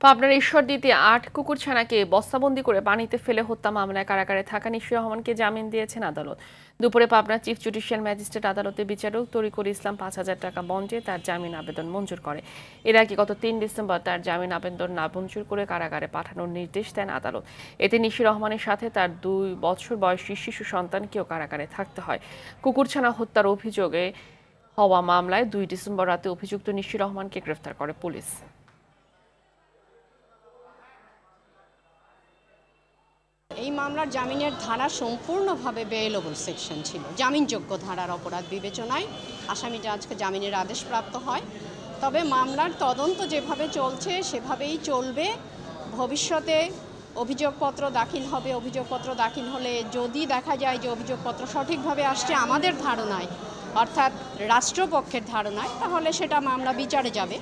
পাবনার ঈশ্বরদীতে ৮ কুকুরছানাকে বস্তাবন্দি করে পানিতে ফেলে হত্যা মামলায় কারাগারে থাকা নিশির রহমানকে জামিন দিয়েছেন আদালত। দুপুরে পাবনা চিফ জুডিশিয়াল ম্যাজিস্ট্রেট আদালতে বিচারক তরিকুল ইসলাম ৫,০০০ টাকা বন্ডে তার জামিন আবেদন মঞ্জুর করে। এর আগে গত ৩ ডিসেম্বর তার জামিন আবেদন নামঞ্জুর করে কারাগারে পাঠানোর নির্দেশ দেন আদালত। এতে নিশির রহমানের সাথে তার ২ বছর বয়সী শিশু সন্তানকেও কারাগারে থাকতে হয়। কুকুরছানা হত্যার অভিযোগে হওয়া মামলায় ২ ডিসেম্বর রাতে অভিযুক্ত নিশির রহমানকে গ্রেফতার করে পুলিশ। এই মামলার জামিনের ধারা সম্পূর্ণভাবে বেইলেবল সেকশন ছিল। জামিনযোগ্য ধারার অপরাধ বিবেচনায় আসামিটা আজকে জামিনের আদেশ প্রাপ্ত হয়। তবে মামলার তদন্ত যেভাবে চলছে সেভাবেই চলবে। ভবিষ্যতে অভিযোগপত্র দাখিল হবে। অভিযোগপত্র দাখিল হলে যদি দেখা যায় যে অভিযোগপত্র সঠিকভাবে আসছে আমাদের ধারণায়, অর্থাৎ রাষ্ট্রপক্ষের ধারণায়, তাহলে সেটা মামলা বিচারে যাবে।